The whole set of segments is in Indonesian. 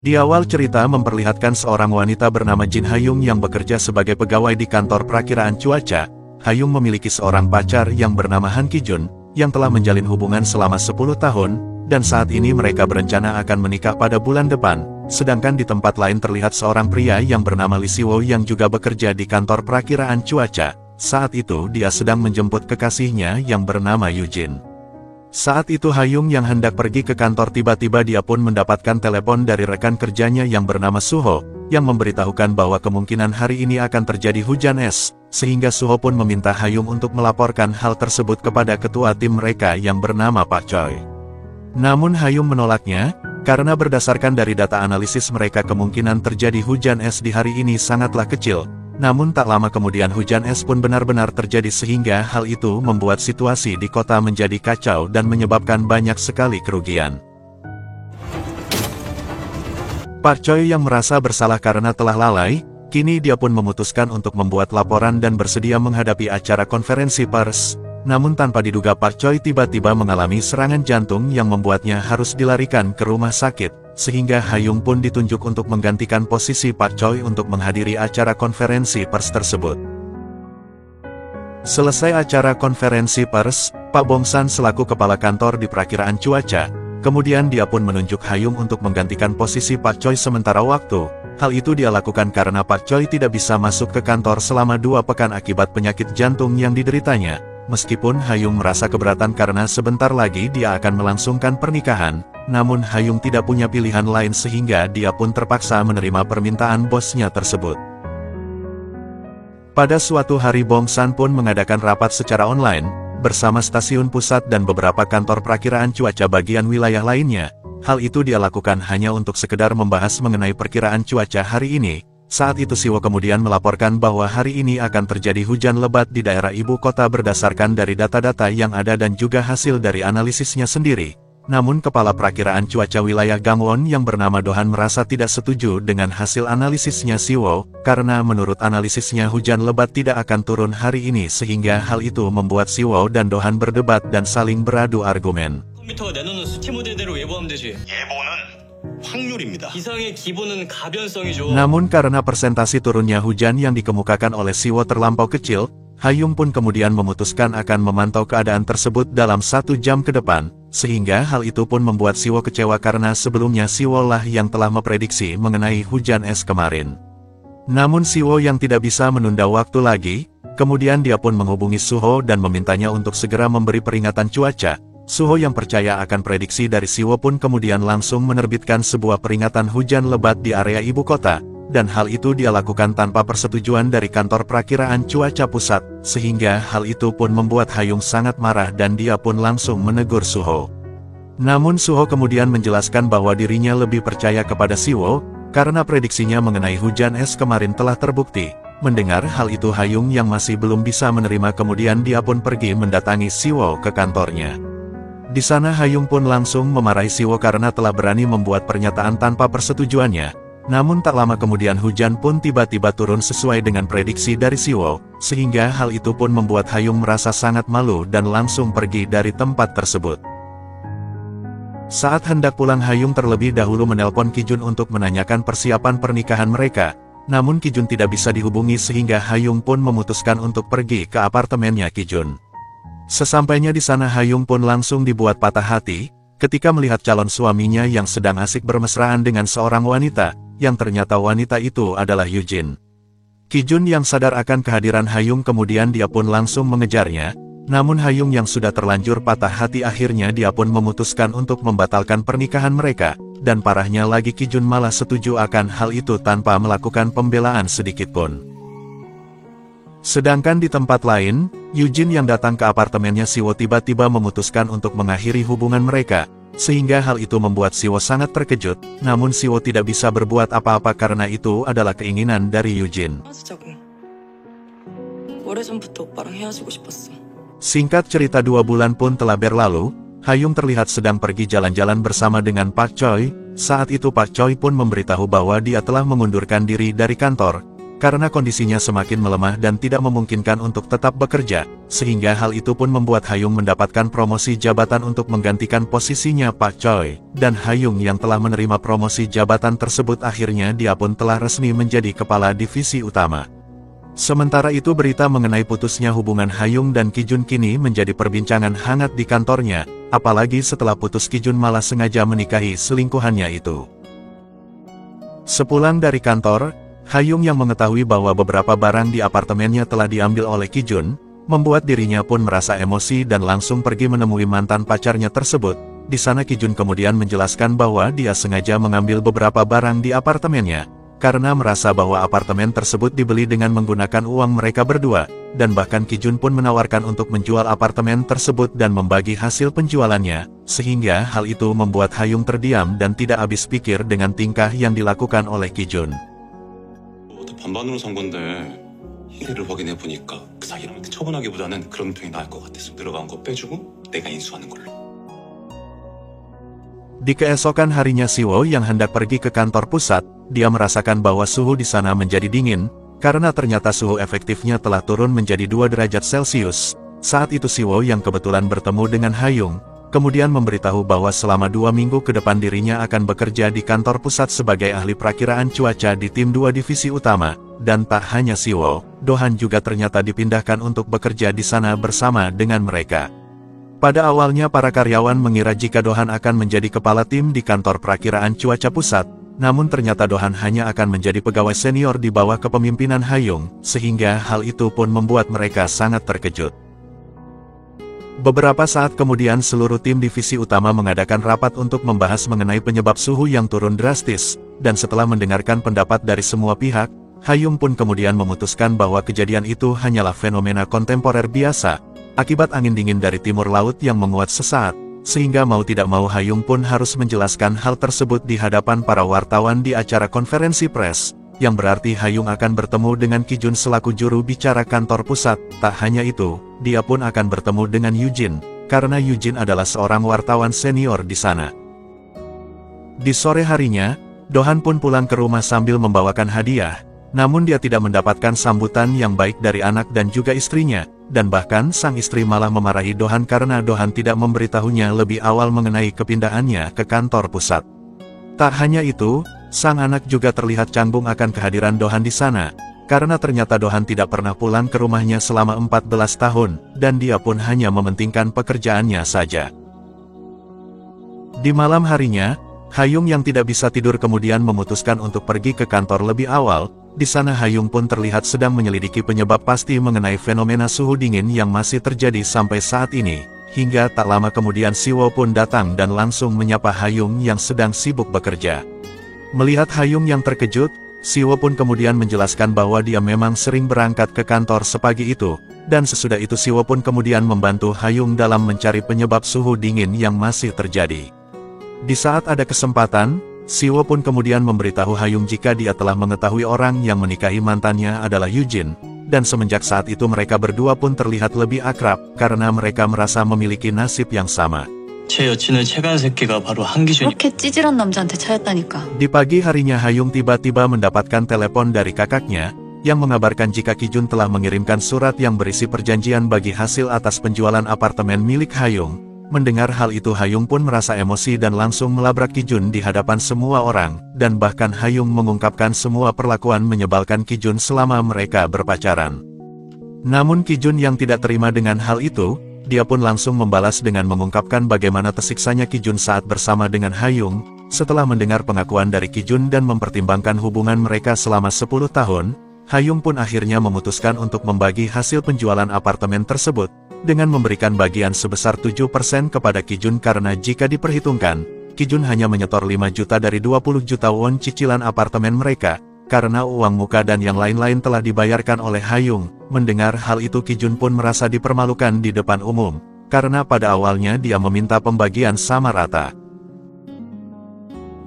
Di awal cerita memperlihatkan seorang wanita bernama Jin Hayung yang bekerja sebagai pegawai di kantor perakiraan cuaca. Hayung memiliki seorang pacar yang bernama Han Ki-jun, yang telah menjalin hubungan selama 10 tahun, dan saat ini mereka berencana akan menikah pada bulan depan. Sedangkan di tempat lain terlihat seorang pria yang bernama Lee Si-wo yang juga bekerja di kantor perakiraan cuaca. Saat itu dia sedang menjemput kekasihnya yang bernama Yujin. Saat itu Hayung yang hendak pergi ke kantor tiba-tiba dia pun mendapatkan telepon dari rekan kerjanya yang bernama Suho, yang memberitahukan bahwa kemungkinan hari ini akan terjadi hujan es, sehingga Suho pun meminta Hayung untuk melaporkan hal tersebut kepada ketua tim mereka yang bernama Pak Choi. Namun Hayung menolaknya, karena berdasarkan dari data analisis mereka kemungkinan terjadi hujan es di hari ini sangatlah kecil. Namun tak lama kemudian hujan es pun benar-benar terjadi sehingga hal itu membuat situasi di kota menjadi kacau dan menyebabkan banyak sekali kerugian. Pak Choi yang merasa bersalah karena telah lalai, kini dia pun memutuskan untuk membuat laporan dan bersedia menghadapi acara konferensi pers. Namun tanpa diduga Pak Choi tiba-tiba mengalami serangan jantung yang membuatnya harus dilarikan ke rumah sakit. Sehingga Hayung pun ditunjuk untuk menggantikan posisi Pak Choi untuk menghadiri acara konferensi pers tersebut. Selesai acara konferensi pers, Pak Bong-san selaku kepala kantor di perakiraan cuaca, kemudian dia pun menunjuk Hayung untuk menggantikan posisi Pak Choi sementara waktu. Hal itu dia lakukan karena Pak Choi tidak bisa masuk ke kantor selama 2 pekan akibat penyakit jantung yang dideritanya. Meskipun Hayung merasa keberatan karena sebentar lagi dia akan melangsungkan pernikahan, namun Hayung tidak punya pilihan lain sehingga dia pun terpaksa menerima permintaan bosnya tersebut. Pada suatu hari Bong-san pun mengadakan rapat secara online, bersama stasiun pusat dan beberapa kantor perakiraan cuaca bagian wilayah lainnya. Hal itu dia lakukan hanya untuk sekedar membahas mengenai perkiraan cuaca hari ini. Saat itu Siwo kemudian melaporkan bahwa hari ini akan terjadi hujan lebat di daerah ibu kota berdasarkan dari data-data yang ada dan juga hasil dari analisisnya sendiri. Namun kepala perakiraan cuaca wilayah Gangwon yang bernama Dohan merasa tidak setuju dengan hasil analisisnya Siwo, karena menurut analisisnya hujan lebat tidak akan turun hari ini sehingga hal itu membuat Siwo dan Dohan berdebat dan saling beradu argumen. 컴퓨터가 내놓는 수치 모델대로 예보하면 되지. 예보는 확률입니다. 기상의 기본은 가변성이 좋아. Namun karena persentase turunnya hujan yang dikemukakan oleh Siwo terlampau kecil, Hayung pun kemudian memutuskan akan memantau keadaan tersebut dalam 1 jam ke depan, sehingga hal itu pun membuat Siwo kecewa karena sebelumnya Siwo lah yang telah memprediksi mengenai hujan es kemarin. Namun Siwo yang tidak bisa menunda waktu lagi, kemudian dia pun menghubungi Suho dan memintanya untuk segera memberi peringatan cuaca. Suho yang percaya akan prediksi dari Siwo pun kemudian langsung menerbitkan sebuah peringatan hujan lebat di area ibu kota, dan hal itu dia lakukan tanpa persetujuan dari kantor perakiraan cuaca pusat, sehingga hal itu pun membuat Hayung sangat marah dan dia pun langsung menegur Suho. Namun Suho kemudian menjelaskan bahwa dirinya lebih percaya kepada Siwo, karena prediksinya mengenai hujan es kemarin telah terbukti. Mendengar hal itu Hayung yang masih belum bisa menerima kemudian dia pun pergi mendatangi Siwo ke kantornya. Di sana Hayung pun langsung memarahi Siwo karena telah berani membuat pernyataan tanpa persetujuannya. Namun tak lama kemudian hujan pun tiba-tiba turun sesuai dengan prediksi dari Siwo, sehingga hal itu pun membuat Hayung merasa sangat malu dan langsung pergi dari tempat tersebut. Saat hendak pulang Hayung terlebih dahulu menelpon Ki-jun untuk menanyakan persiapan pernikahan mereka. Namun Ki-jun tidak bisa dihubungi sehingga Hayung pun memutuskan untuk pergi ke apartemennya Ki-jun. Sesampainya di sana Hayung pun langsung dibuat patah hati, ketika melihat calon suaminya yang sedang asik bermesraan dengan seorang wanita, yang ternyata wanita itu adalah Yujin. Ki-jun yang sadar akan kehadiran Hayung kemudian dia pun langsung mengejarnya, namun Hayung yang sudah terlanjur patah hati akhirnya dia pun memutuskan untuk membatalkan pernikahan mereka, dan parahnya lagi Ki-jun malah setuju akan hal itu tanpa melakukan pembelaan sedikitpun. Sedangkan di tempat lain, Yujin yang datang ke apartemennya Siwo tiba-tiba memutuskan untuk mengakhiri hubungan mereka, sehingga hal itu membuat Siwo sangat terkejut, namun Siwo tidak bisa berbuat apa-apa karena itu adalah keinginan dari Yujin. Singkat cerita 2 bulan pun telah berlalu, Hayung terlihat sedang pergi jalan-jalan bersama dengan Pak Choi. Saat itu Pak Choi pun memberitahu bahwa dia telah mengundurkan diri dari kantor, karena kondisinya semakin melemah dan tidak memungkinkan untuk tetap bekerja, sehingga hal itu pun membuat Hayung mendapatkan promosi jabatan untuk menggantikan posisinya Pak Choi, dan Hayung yang telah menerima promosi jabatan tersebut akhirnya dia pun telah resmi menjadi kepala divisi utama. Sementara itu berita mengenai putusnya hubungan Hayung dan Ki Jun kini menjadi perbincangan hangat di kantornya, apalagi setelah putus Ki Jun malah sengaja menikahi selingkuhannya itu. Sepulang dari kantor, Hayung yang mengetahui bahwa beberapa barang di apartemennya telah diambil oleh Ki Jun, membuat dirinya pun merasa emosi dan langsung pergi menemui mantan pacarnya tersebut. Di sana Ki Jun kemudian menjelaskan bahwa dia sengaja mengambil beberapa barang di apartemennya, karena merasa bahwa apartemen tersebut dibeli dengan menggunakan uang mereka berdua, dan bahkan Ki Jun pun menawarkan untuk menjual apartemen tersebut dan membagi hasil penjualannya, sehingga hal itu membuat Hayung terdiam dan tidak habis pikir dengan tingkah yang dilakukan oleh Ki Jun. 반반으로 산 건데 희대를 확인해 보니까 그 사기랑 처분하기보다는 그런 편이 나을 것 같아서 들어간 거 빼주고 내가 인수하는 걸로. Di keesokan harinya Siwo yang hendak pergi ke kantor pusat, dia merasakan bahwa suhu di sana menjadi dingin, karena ternyata suhu efektifnya telah turun menjadi 2 derajat Celcius. Saat itu Siwo yang kebetulan bertemu dengan Hayung, kemudian memberitahu bahwa selama 2 minggu ke depan dirinya akan bekerja di kantor pusat sebagai ahli perakiraan cuaca di tim 2 divisi utama, dan tak hanya Siwo, Do-han juga ternyata dipindahkan untuk bekerja di sana bersama dengan mereka. Pada awalnya para karyawan mengira jika Do-han akan menjadi kepala tim di kantor perakiraan cuaca pusat, namun ternyata Do-han hanya akan menjadi pegawai senior di bawah kepemimpinan Hayung, sehingga hal itu pun membuat mereka sangat terkejut. Beberapa saat kemudian seluruh tim divisi utama mengadakan rapat untuk membahas mengenai penyebab suhu yang turun drastis, dan setelah mendengarkan pendapat dari semua pihak, Hayung pun kemudian memutuskan bahwa kejadian itu hanyalah fenomena kontemporer biasa, akibat angin dingin dari timur laut yang menguat sesaat, sehingga mau tidak mau Hayung pun harus menjelaskan hal tersebut di hadapan para wartawan di acara konferensi pers, yang berarti Hayung akan bertemu dengan Ki Jun selaku juru bicara kantor pusat. Tak hanya itu, dia pun akan bertemu dengan Yujin, karena Yujin adalah seorang wartawan senior di sana. Di sore harinya, Do-han pun pulang ke rumah sambil membawakan hadiah, namun dia tidak mendapatkan sambutan yang baik dari anak dan juga istrinya, dan bahkan sang istri malah memarahi Do-han karena Do-han tidak memberitahunya lebih awal mengenai kepindahannya ke kantor pusat. Tak hanya itu, sang anak juga terlihat canggung akan kehadiran Do-han di sana, karena ternyata Do-han tidak pernah pulang ke rumahnya selama 14 tahun, dan dia pun hanya mementingkan pekerjaannya saja. Di malam harinya, Hayung yang tidak bisa tidur kemudian memutuskan untuk pergi ke kantor lebih awal. Di sana Hayung pun terlihat sedang menyelidiki penyebab pasti mengenai fenomena suhu dingin yang masih terjadi sampai saat ini. Hingga tak lama kemudian Siwo pun datang dan langsung menyapa Hayung yang sedang sibuk bekerja. Melihat Hayung yang terkejut, Siwo pun kemudian menjelaskan bahwa dia memang sering berangkat ke kantor sepagi itu, dan sesudah itu Siwo pun kemudian membantu Hayung dalam mencari penyebab suhu dingin yang masih terjadi. Di saat ada kesempatan, Siwo pun kemudian memberitahu Hayung jika dia telah mengetahui orang yang menikahi mantannya adalah Yujin, dan semenjak saat itu mereka berdua pun terlihat lebih akrab, karena mereka merasa memiliki nasib yang sama. 제 여친의 최간 새끼가 바로 한기준이. 그렇게 찌질한 남자한테 차였다니까. Di pagi harinya Hayung tiba-tiba mendapatkan telepon dari kakaknya, yang mengabarkan jika Ki Jun telah mengirimkan surat yang berisi perjanjian bagi hasil atas penjualan apartemen milik Hayung. Mendengar hal itu Hayung pun merasa emosi dan langsung melabrak Ki Jun di hadapan semua orang, dan bahkan Hayung mengungkapkan semua perlakuan menyebalkan Ki Jun selama mereka berpacaran. Namun Ki Jun yang tidak terima dengan hal itu, dia pun langsung membalas dengan mengungkapkan bagaimana tersiksanya Ki Jun saat bersama dengan Hayung. Setelah mendengar pengakuan dari Ki Jun dan mempertimbangkan hubungan mereka selama 10 tahun, Hayung pun akhirnya memutuskan untuk membagi hasil penjualan apartemen tersebut, dengan memberikan bagian sebesar 7% kepada Ki Jun karena jika diperhitungkan, Ki Jun hanya menyetor 5 juta dari 20 juta won cicilan apartemen mereka, karena uang muka dan yang lain-lain telah dibayarkan oleh Hayung. Mendengar hal itu Ki Jun pun merasa dipermalukan di depan umum, karena pada awalnya dia meminta pembagian sama rata.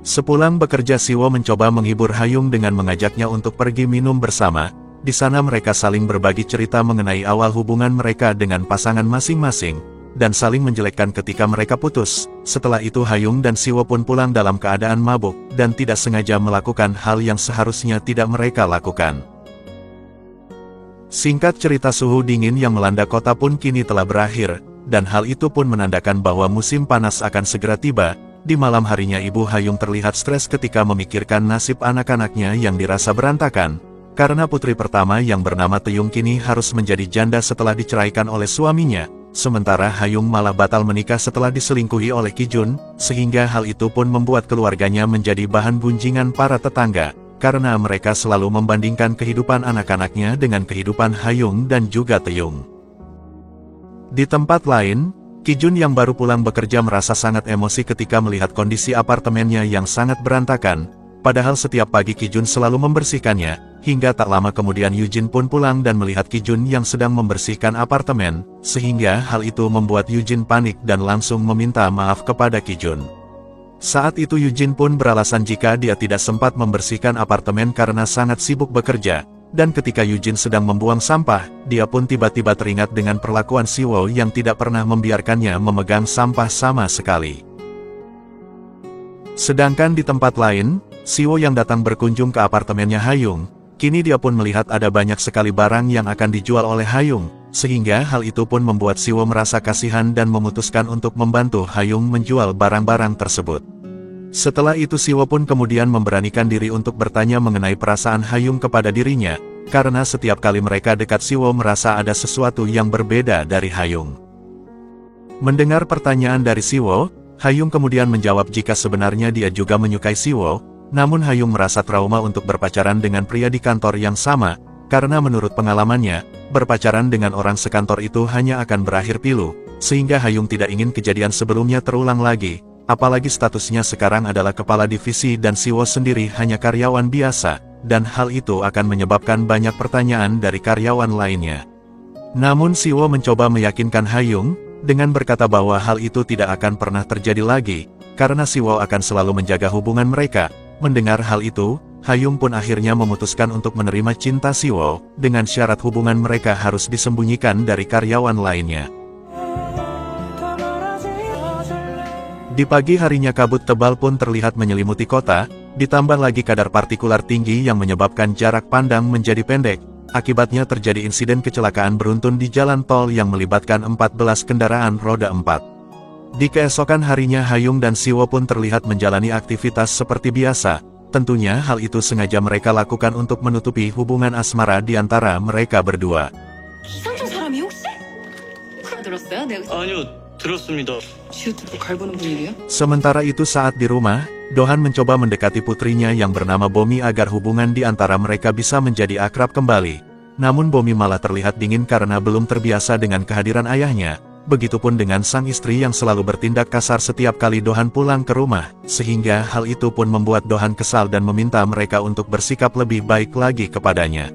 Sepulang bekerja Siwo mencoba menghibur Hayung dengan mengajaknya untuk pergi minum bersama. Di sana mereka saling berbagi cerita mengenai awal hubungan mereka dengan pasangan masing-masing, dan saling menjelekkan ketika mereka putus. Setelah itu Hayung dan Siwo pun pulang dalam keadaan mabuk, dan tidak sengaja melakukan hal yang seharusnya tidak mereka lakukan. Singkat cerita, suhu dingin yang melanda kota pun kini telah berakhir, dan hal itu pun menandakan bahwa musim panas akan segera tiba. Di malam harinya Ibu Hayung terlihat stres ketika memikirkan nasib anak-anaknya yang dirasa berantakan, karena putri pertama yang bernama Teyung kini harus menjadi janda setelah diceraikan oleh suaminya. Sementara Hayung malah batal menikah setelah diselingkuhi oleh Ki Jun, sehingga hal itu pun membuat keluarganya menjadi bahan gunjingan para tetangga, karena mereka selalu membandingkan kehidupan anak-anaknya dengan kehidupan Hayung dan juga Teyung. Di tempat lain, Ki Jun yang baru pulang bekerja merasa sangat emosi ketika melihat kondisi apartemennya yang sangat berantakan, padahal setiap pagi Ki Jun selalu membersihkannya. Hingga tak lama kemudian Yujin pun pulang dan melihat Ki Jun yang sedang membersihkan apartemen, sehingga hal itu membuat Yujin panik dan langsung meminta maaf kepada Ki Jun. Saat itu Yujin pun beralasan jika dia tidak sempat membersihkan apartemen karena sangat sibuk bekerja, dan ketika Yujin sedang membuang sampah, dia pun tiba-tiba teringat dengan perlakuan Siwo yang tidak pernah membiarkannya memegang sampah sama sekali. Sedangkan di tempat lain, Siwo yang datang berkunjung ke apartemennya Hayung, kini dia pun melihat ada banyak sekali barang yang akan dijual oleh Hayung, sehingga hal itu pun membuat Siwo merasa kasihan dan memutuskan untuk membantu Hayung menjual barang-barang tersebut. Setelah itu Siwo pun kemudian memberanikan diri untuk bertanya mengenai perasaan Hayung kepada dirinya, karena setiap kali mereka dekat Siwo merasa ada sesuatu yang berbeda dari Hayung. Mendengar pertanyaan dari Siwo, Hayung kemudian menjawab jika sebenarnya dia juga menyukai Siwo. Namun Hayung merasa trauma untuk berpacaran dengan pria di kantor yang sama, karena menurut pengalamannya, berpacaran dengan orang sekantor itu hanya akan berakhir pilu, sehingga Hayung tidak ingin kejadian sebelumnya terulang lagi, apalagi statusnya sekarang adalah kepala divisi dan Siwo sendiri hanya karyawan biasa, dan hal itu akan menyebabkan banyak pertanyaan dari karyawan lainnya. Namun Siwo mencoba meyakinkan Hayung, dengan berkata bahwa hal itu tidak akan pernah terjadi lagi, karena Siwo akan selalu menjaga hubungan mereka. Mendengar hal itu, Hayung pun akhirnya memutuskan untuk menerima cinta Siwo, dengan syarat hubungan mereka harus disembunyikan dari karyawan lainnya. Di pagi harinya kabut tebal pun terlihat menyelimuti kota, ditambah lagi kadar partikular tinggi yang menyebabkan jarak pandang menjadi pendek. Akibatnya terjadi insiden kecelakaan beruntun di jalan tol yang melibatkan 14 kendaraan roda 4. Di keesokan harinya Hayung dan Siwo pun terlihat menjalani aktivitas seperti biasa. Tentunya hal itu sengaja mereka lakukan untuk menutupi hubungan asmara di antara mereka berdua. 아니요, 들었습니다. Sementara itu saat di rumah, Dohan mencoba mendekati putrinya yang bernama Bomi agar hubungan di antara mereka bisa menjadi akrab kembali. Namun Bomi malah terlihat dingin karena belum terbiasa dengan kehadiran ayahnya. Begitupun dengan sang istri yang selalu bertindak kasar setiap kali Dohan pulang ke rumah, sehingga hal itu pun membuat Dohan kesal dan meminta mereka untuk bersikap lebih baik lagi kepadanya.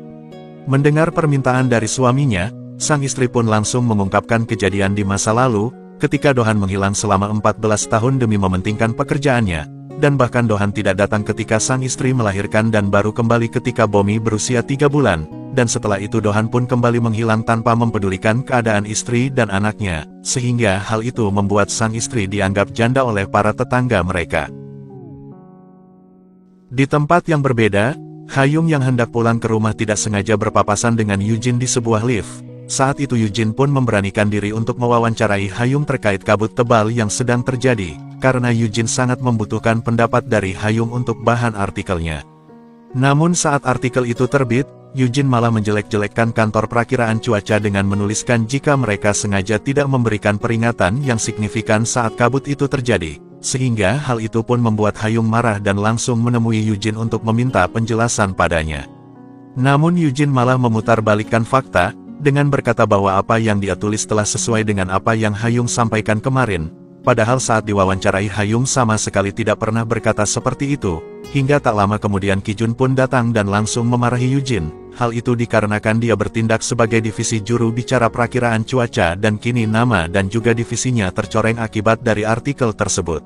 Mendengar permintaan dari suaminya, sang istri pun langsung mengungkapkan kejadian di masa lalu, ketika Dohan menghilang selama 14 tahun demi mementingkan pekerjaannya, dan bahkan Dohan tidak datang ketika sang istri melahirkan dan baru kembali ketika Bomi berusia 3 bulan. Dan setelah itu Dohan pun kembali menghilang tanpa mempedulikan keadaan istri dan anaknya, sehingga hal itu membuat sang istri dianggap janda oleh para tetangga mereka. Di tempat yang berbeda, Hayung yang hendak pulang ke rumah tidak sengaja berpapasan dengan Yujin di sebuah lift. Saat itu Yujin pun memberanikan diri untuk mewawancarai Hayung terkait kabut tebal yang sedang terjadi, karena Yujin sangat membutuhkan pendapat dari Hayung untuk bahan artikelnya. Namun saat artikel itu terbit, Yujin malah menjelek-jelekkan kantor perakiraan cuaca dengan menuliskan jika mereka sengaja tidak memberikan peringatan yang signifikan saat kabut itu terjadi, sehingga hal itu pun membuat Hayung marah dan langsung menemui Yujin untuk meminta penjelasan padanya. Namun Yujin malah memutarbalikkan fakta, dengan berkata bahwa apa yang dia tulis telah sesuai dengan apa yang Hayung sampaikan kemarin, padahal saat diwawancarai Hayung sama sekali tidak pernah berkata seperti itu. Hingga tak lama kemudian Ki Jun pun datang dan langsung memarahi Yujin. Hal itu dikarenakan dia bertindak sebagai divisi juru bicara perakiraan cuaca dan kini nama dan juga divisinya tercoreng akibat dari artikel tersebut.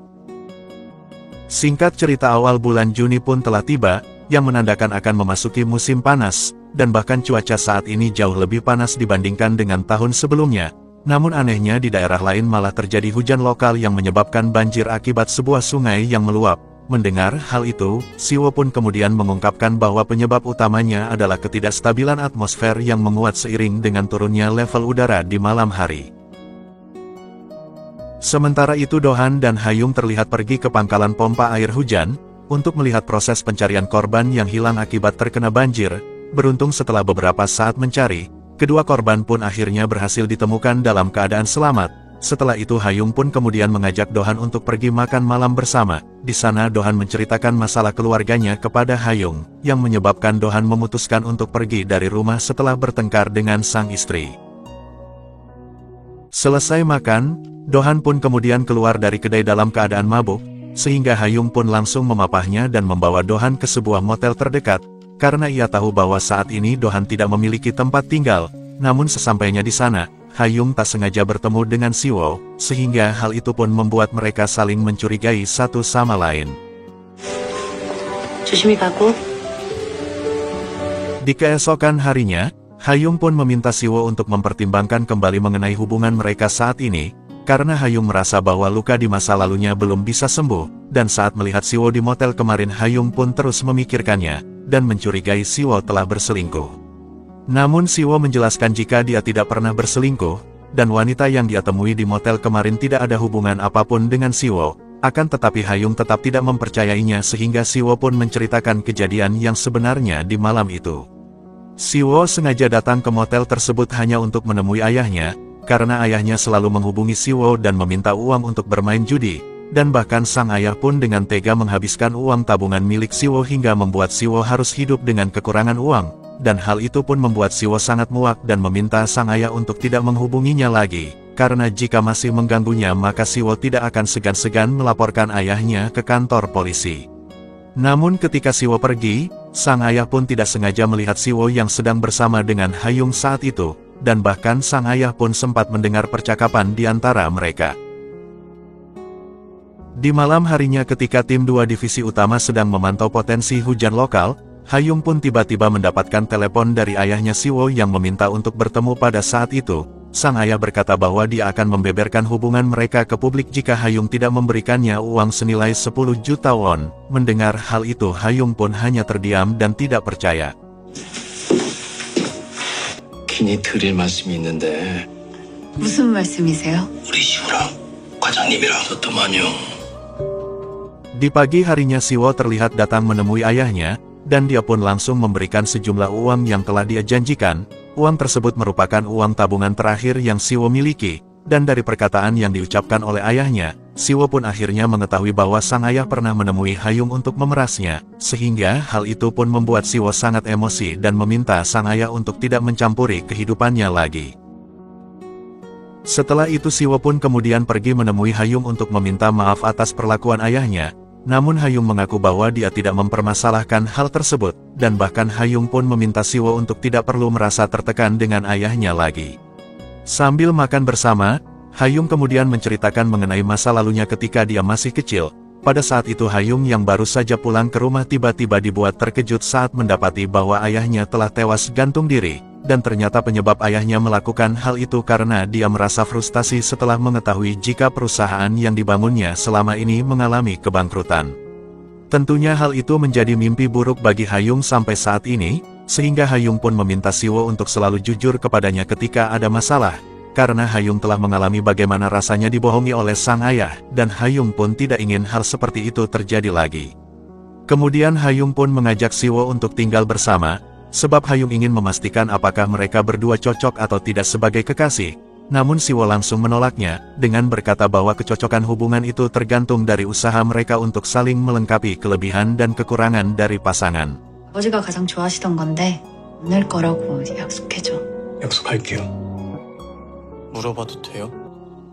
Singkat cerita, awal bulan Juni pun telah tiba, yang menandakan akan memasuki musim panas, dan bahkan cuaca saat ini jauh lebih panas dibandingkan dengan tahun sebelumnya. Namun anehnya di daerah lain malah terjadi hujan lokal yang menyebabkan banjir akibat sebuah sungai yang meluap. Mendengar hal itu, Siwo pun kemudian mengungkapkan bahwa penyebab utamanya adalah ketidakstabilan atmosfer yang menguat seiring dengan turunnya level udara di malam hari. Sementara itu Do-han dan Ha-yung terlihat pergi ke pangkalan pompa air hujan, untuk melihat proses pencarian korban yang hilang akibat terkena banjir. Beruntung setelah beberapa saat mencari, kedua korban pun akhirnya berhasil ditemukan dalam keadaan selamat. Setelah itu Ha-yung pun kemudian mengajak Do-han untuk pergi makan malam bersama. Di sana Do-han menceritakan masalah keluarganya kepada Ha-yung, yang menyebabkan Do-han memutuskan untuk pergi dari rumah setelah bertengkar dengan sang istri. Selesai makan, Do-han pun kemudian keluar dari kedai dalam keadaan mabuk, sehingga Ha-yung pun langsung memapahnya dan membawa Do-han ke sebuah motel terdekat, karena ia tahu bahwa saat ini Do-han tidak memiliki tempat tinggal. Namun sesampainya di sana, Ha-yung tak sengaja bertemu dengan Siwo, sehingga hal itu pun membuat mereka saling mencurigai satu sama lain. 조심히 가고. Di keesokan harinya, Ha-yung pun meminta Siwo untuk mempertimbangkan kembali mengenai hubungan mereka saat ini, karena Ha-yung merasa bahwa luka di masa lalunya belum bisa sembuh, dan saat melihat Siwo di motel kemarin Ha-yung pun terus memikirkannya, dan mencurigai Siwo telah berselingkuh. Namun Siwo menjelaskan jika dia tidak pernah berselingkuh, dan wanita yang dia temui di motel kemarin tidak ada hubungan apapun dengan Siwo. Akan tetapi Ha-yung tetap tidak mempercayainya sehingga Siwo pun menceritakan kejadian yang sebenarnya di malam itu. Siwo sengaja datang ke motel tersebut hanya untuk menemui ayahnya, karena ayahnya selalu menghubungi Siwo dan meminta uang untuk bermain judi, dan bahkan sang ayah pun dengan tega menghabiskan uang tabungan milik Siwo hingga membuat Siwo harus hidup dengan kekurangan uang. Dan hal itu pun membuat Siwo sangat muak dan meminta sang ayah untuk tidak menghubunginya lagi, karena jika masih mengganggunya maka Siwo tidak akan segan-segan melaporkan ayahnya ke kantor polisi. Namun ketika Siwo pergi, sang ayah pun tidak sengaja melihat Siwo yang sedang bersama dengan Ha-yung saat itu, dan bahkan sang ayah pun sempat mendengar percakapan di antara mereka. Di malam harinya ketika tim 2 divisi utama sedang memantau potensi hujan lokal, Ha-yung pun tiba-tiba mendapatkan telepon dari ayahnya Siwo yang meminta untuk bertemu pada saat itu. Sang ayah berkata bahwa dia akan membeberkan hubungan mereka ke publik jika Ha-yung tidak memberikannya uang senilai 10 juta won. Mendengar hal itu Ha-yung pun hanya terdiam dan tidak percaya. 긴히 드릴 말씀이 있는데 무슨 말씀이세요? 우리 시우랑 과장님이랑 줬더만요. Di pagi harinya Siwo terlihat datang menemui ayahnya, dan dia pun langsung memberikan sejumlah uang yang telah dia janjikan. Uang tersebut merupakan uang tabungan terakhir yang Siwo miliki, dan dari perkataan yang diucapkan oleh ayahnya, Siwo pun akhirnya mengetahui bahwa sang ayah pernah menemui Ha-yung untuk memerasnya, sehingga hal itu pun membuat Siwo sangat emosi dan meminta sang ayah untuk tidak mencampuri kehidupannya lagi. Setelah itu Siwo pun kemudian pergi menemui Ha-yung untuk meminta maaf atas perlakuan ayahnya. Namun Ha-yung mengaku bahwa dia tidak mempermasalahkan hal tersebut, dan bahkan Ha-yung pun meminta Siwo untuk tidak perlu merasa tertekan dengan ayahnya lagi. Sambil makan bersama, Ha-yung kemudian menceritakan mengenai masa lalunya ketika dia masih kecil. Pada saat itu Ha-yung yang baru saja pulang ke rumah tiba-tiba dibuat terkejut saat mendapati bahwa ayahnya telah tewas gantung diri, dan ternyata penyebab ayahnya melakukan hal itu karena dia merasa frustasi setelah mengetahui jika perusahaan yang dibangunnya selama ini mengalami kebangkrutan. Tentunya hal itu menjadi mimpi buruk bagi Ha-yung sampai saat ini, sehingga Ha-yung pun meminta Siwo untuk selalu jujur kepadanya ketika ada masalah, karena Ha-yung telah mengalami bagaimana rasanya dibohongi oleh sang ayah, dan Ha-yung pun tidak ingin hal seperti itu terjadi lagi. Kemudian Ha-yung pun mengajak Siwo untuk tinggal bersama, sebab Ha-yung ingin memastikan apakah mereka berdua cocok atau tidak sebagai kekasih. Namun Siwo langsung menolaknya, dengan berkata bahwa kecocokan hubungan itu tergantung dari usaha mereka untuk saling melengkapi kelebihan dan kekurangan dari pasangan. 아버지가 가장 좋아하시던 건데 오늘 거라고 약속해줘. 약속할게요. 물어봐도 돼요?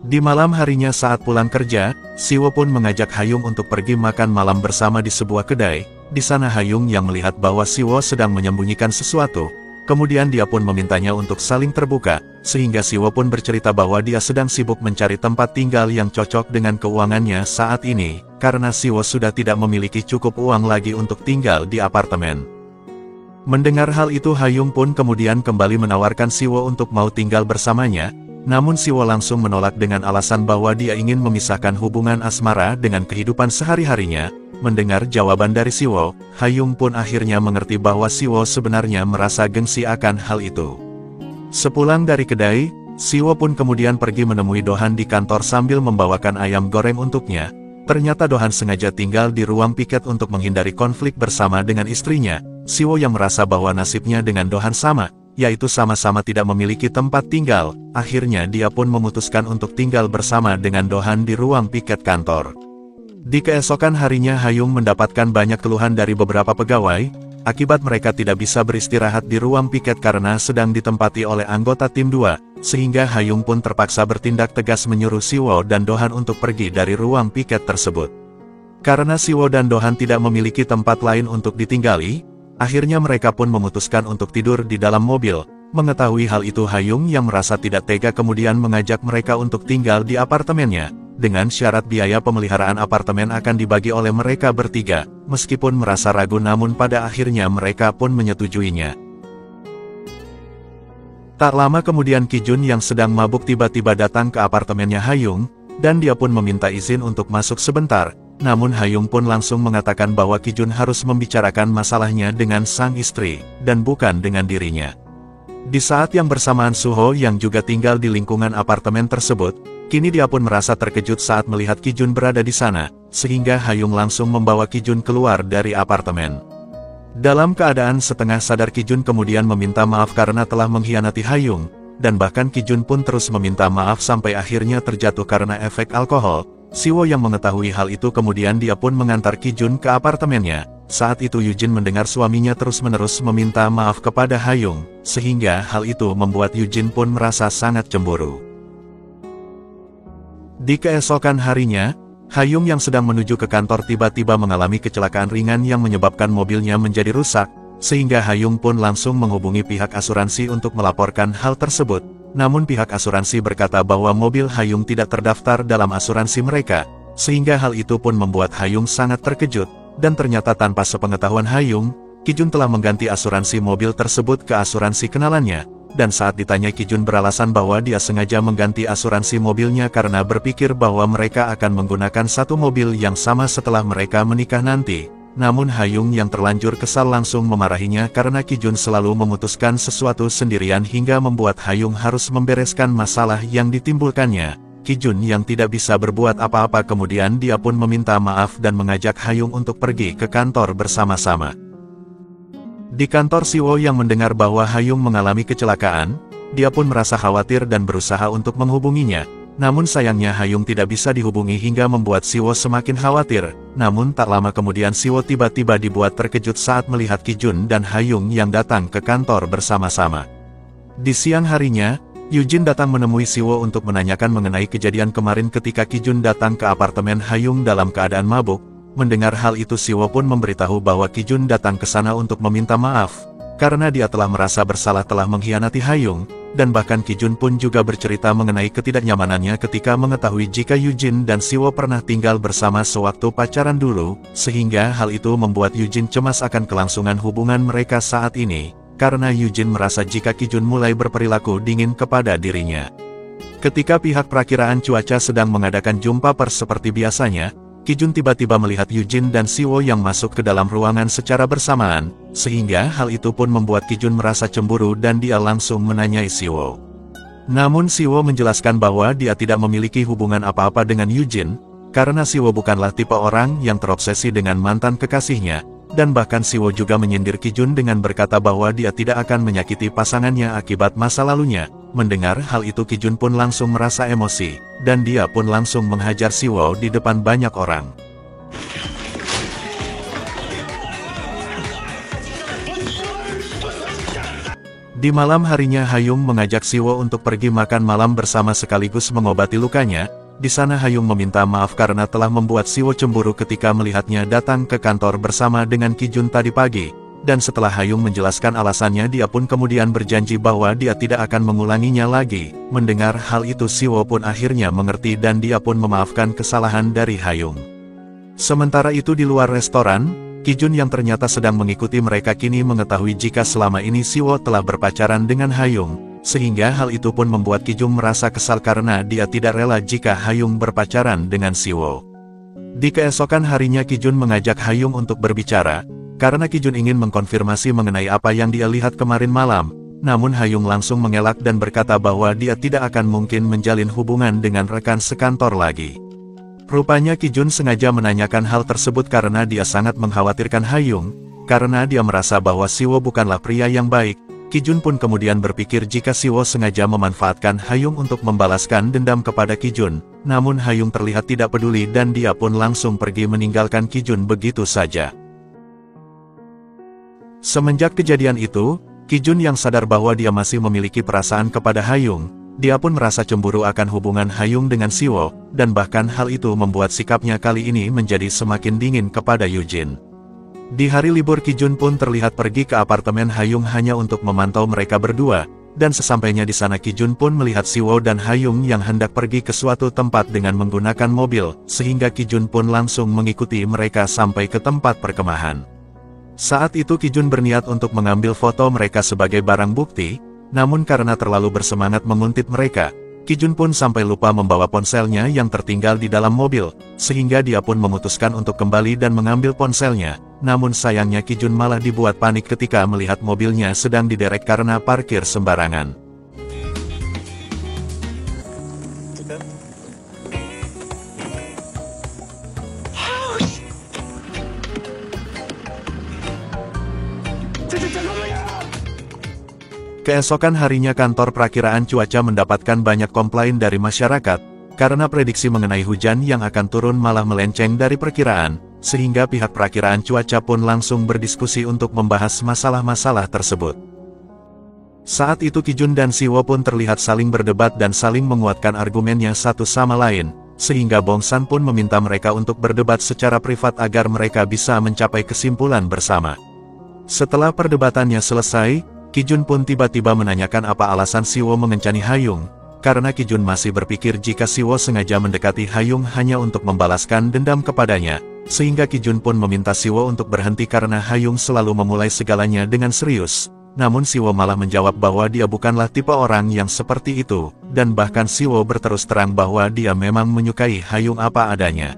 Di malam harinya saat pulang kerja, Siwo pun mengajak Ha-yung untuk pergi makan malam bersama di sebuah kedai. Di sana Ha-yung yang melihat bahwa Siwo sedang menyembunyikan sesuatu, kemudian dia pun memintanya untuk saling terbuka, sehingga Siwo pun bercerita bahwa dia sedang sibuk mencari tempat tinggal yang cocok dengan keuangannya saat ini, karena Siwo sudah tidak memiliki cukup uang lagi untuk tinggal di apartemen. Mendengar hal itu Ha-yung pun kemudian kembali menawarkan Siwo untuk mau tinggal bersamanya, namun Siwo langsung menolak dengan alasan bahwa dia ingin memisahkan hubungan asmara dengan kehidupan sehari-harinya. Mendengar jawaban dari Siwo, Hayung pun akhirnya mengerti bahwa Siwo sebenarnya merasa gengsi akan hal itu. Sepulang dari kedai, Siwo pun kemudian pergi menemui Dohan di kantor sambil membawakan ayam goreng untuknya. Ternyata Dohan sengaja tinggal di ruang piket untuk menghindari konflik bersama dengan istrinya. Siwo yang merasa bahwa nasibnya dengan Dohan sama, yaitu sama-sama tidak memiliki tempat tinggal. Akhirnya dia pun memutuskan untuk tinggal bersama dengan Dohan di ruang piket kantor. Di keesokan harinya Hayung mendapatkan banyak keluhan dari beberapa pegawai, akibat mereka tidak bisa beristirahat di ruang piket karena sedang ditempati oleh anggota tim 2, sehingga Hayung pun terpaksa bertindak tegas menyuruh Siwo dan Dohan untuk pergi dari ruang piket tersebut. Karena Siwo dan Dohan tidak memiliki tempat lain untuk ditinggali, akhirnya mereka pun memutuskan untuk tidur di dalam mobil. Mengetahui hal itu Hayung yang merasa tidak tega kemudian mengajak mereka untuk tinggal di apartemennya, dengan syarat biaya pemeliharaan apartemen akan dibagi oleh mereka bertiga. Meskipun merasa ragu namun pada akhirnya mereka pun menyetujuinya. Tak lama kemudian Kijun yang sedang mabuk tiba-tiba datang ke apartemennya Hayung, dan dia pun meminta izin untuk masuk sebentar. Namun Hayung pun langsung mengatakan bahwa Kijun harus membicarakan masalahnya dengan sang istri, dan bukan dengan dirinya. Di saat yang bersamaan Suho yang juga tinggal di lingkungan apartemen tersebut, kini dia pun merasa terkejut saat melihat Kijun berada di sana, sehingga Hayung langsung membawa Kijun keluar dari apartemen. Dalam keadaan setengah sadar Kijun kemudian meminta maaf karena telah mengkhianati Hayung, dan bahkan Kijun pun terus meminta maaf sampai akhirnya terjatuh karena efek alkohol. Siwo yang mengetahui hal itu kemudian dia pun mengantar Kijun ke apartemennya. Saat itu Yujin mendengar suaminya terus-menerus meminta maaf kepada Hayung, sehingga hal itu membuat Yujin pun merasa sangat cemburu. Di keesokan harinya, Hayung yang sedang menuju ke kantor tiba-tiba mengalami kecelakaan ringan yang menyebabkan mobilnya menjadi rusak, sehingga Hayung pun langsung menghubungi pihak asuransi untuk melaporkan hal tersebut. Namun pihak asuransi berkata bahwa mobil Hayung tidak terdaftar dalam asuransi mereka, sehingga hal itu pun membuat Hayung sangat terkejut. Dan ternyata tanpa sepengetahuan Hayung, Kijun telah mengganti asuransi mobil tersebut ke asuransi kenalannya. Dan saat ditanya Kijun beralasan bahwa dia sengaja mengganti asuransi mobilnya karena berpikir bahwa mereka akan menggunakan satu mobil yang sama setelah mereka menikah nanti. Namun Hayung yang terlanjur kesal langsung memarahinya karena Kijun selalu memutuskan sesuatu sendirian hingga membuat Hayung harus membereskan masalah yang ditimbulkannya. Kijun yang tidak bisa berbuat apa-apa kemudian dia pun meminta maaf dan mengajak Hayung untuk pergi ke kantor bersama-sama. Di kantor Siwo yang mendengar bahwa Hayung mengalami kecelakaan, dia pun merasa khawatir dan berusaha untuk menghubunginya. Namun sayangnya Hayung tidak bisa dihubungi hingga membuat Siwo semakin khawatir. Namun tak lama kemudian Siwo tiba-tiba dibuat terkejut saat melihat Kijun dan Hayung yang datang ke kantor bersama-sama. Di siang harinya, Yujin datang menemui Siwo untuk menanyakan mengenai kejadian kemarin ketika Kijun datang ke apartemen Hayung dalam keadaan mabuk. Mendengar hal itu Siwo pun memberitahu bahwa Kijun datang ke sana untuk meminta maaf, karena dia telah merasa bersalah telah mengkhianati Hayung, dan bahkan Kijun pun juga bercerita mengenai ketidaknyamanannya ketika mengetahui jika Yujin dan Siwo pernah tinggal bersama sewaktu pacaran dulu, sehingga hal itu membuat Yujin cemas akan kelangsungan hubungan mereka saat ini. Karena Yujin merasa jika Kijun mulai berperilaku dingin kepada dirinya. Ketika pihak perakiraan cuaca sedang mengadakan jumpa pers seperti biasanya, Kijun tiba-tiba melihat Yujin dan Siwo yang masuk ke dalam ruangan secara bersamaan, sehingga hal itu pun membuat Kijun merasa cemburu dan dia langsung menanyai Siwo. Namun Siwo menjelaskan bahwa dia tidak memiliki hubungan apa-apa dengan Yujin, karena Siwo bukanlah tipe orang yang terobsesi dengan mantan kekasihnya. Dan bahkan Siwo juga menyindir Kijun dengan berkata bahwa dia tidak akan menyakiti pasangannya akibat masa lalunya. Mendengar hal itu Kijun pun langsung merasa emosi, dan dia pun langsung menghajar Siwo di depan banyak orang. Di malam harinya Hayung mengajak Siwo untuk pergi makan malam bersama sekaligus mengobati lukanya. Di sana Hayung meminta maaf karena telah membuat Siwo cemburu ketika melihatnya datang ke kantor bersama dengan Kijun tadi pagi. Dan setelah Hayung menjelaskan alasannya dia pun kemudian berjanji bahwa dia tidak akan mengulanginya lagi. Mendengar hal itu Siwo pun akhirnya mengerti dan dia pun memaafkan kesalahan dari Hayung. Sementara itu di luar restoran, Kijun yang ternyata sedang mengikuti mereka kini mengetahui jika selama ini Siwo telah berpacaran dengan Hayung. Sehingga hal itu pun membuat Kijun merasa kesal karena dia tidak rela jika Hayung berpacaran dengan Siwo. Di keesokan harinya Kijun mengajak Hayung untuk berbicara, karena Kijun ingin mengkonfirmasi mengenai apa yang dia lihat kemarin malam. Namun Hayung langsung mengelak dan berkata bahwa dia tidak akan mungkin menjalin hubungan dengan rekan sekantor lagi. Rupanya Kijun sengaja menanyakan hal tersebut karena dia sangat mengkhawatirkan Hayung, karena dia merasa bahwa Siwo bukanlah pria yang baik. Kijun pun kemudian berpikir jika Siwo sengaja memanfaatkan Hayung untuk membalaskan dendam kepada Kijun. Namun Hayung terlihat tidak peduli dan dia pun langsung pergi meninggalkan Kijun begitu saja. Semenjak kejadian itu, Kijun yang sadar bahwa dia masih memiliki perasaan kepada Hayung, dia pun merasa cemburu akan hubungan Hayung dengan Siwo, dan bahkan hal itu membuat sikapnya kali ini menjadi semakin dingin kepada Yujin. Di hari libur Kijun pun terlihat pergi ke apartemen Hayung hanya untuk memantau mereka berdua, dan sesampainya di sana Kijun pun melihat Siwo dan Hayung yang hendak pergi ke suatu tempat dengan menggunakan mobil, sehingga Kijun pun langsung mengikuti mereka sampai ke tempat perkemahan. Saat itu Kijun berniat untuk mengambil foto mereka sebagai barang bukti, namun karena terlalu bersemangat menguntit mereka, Kijun pun sampai lupa membawa ponselnya yang tertinggal di dalam mobil, sehingga dia pun memutuskan untuk kembali dan mengambil ponselnya. Namun sayangnya Kijun malah dibuat panik ketika melihat mobilnya sedang diderek karena parkir sembarangan. Keesokan harinya kantor perakiraan cuaca mendapatkan banyak komplain dari masyarakat, karena prediksi mengenai hujan yang akan turun malah melenceng dari perkiraan, sehingga pihak perakiraan cuaca pun langsung berdiskusi untuk membahas masalah-masalah tersebut. Saat itu Kijun dan Siwo pun terlihat saling berdebat dan saling menguatkan argumennya satu sama lain, sehingga Bongsan pun meminta mereka untuk berdebat secara privat agar mereka bisa mencapai kesimpulan bersama. Setelah perdebatannya selesai, Kijun pun tiba-tiba menanyakan apa alasan Siwo mengencani Hayung, karena Kijun masih berpikir jika Siwo sengaja mendekati Hayung hanya untuk membalaskan dendam kepadanya, sehingga Kijun pun meminta Siwo untuk berhenti karena Hayung selalu memulai segalanya dengan serius. Namun Siwo malah menjawab bahwa dia bukanlah tipe orang yang seperti itu, dan bahkan Siwo berterus terang bahwa dia memang menyukai Hayung apa adanya.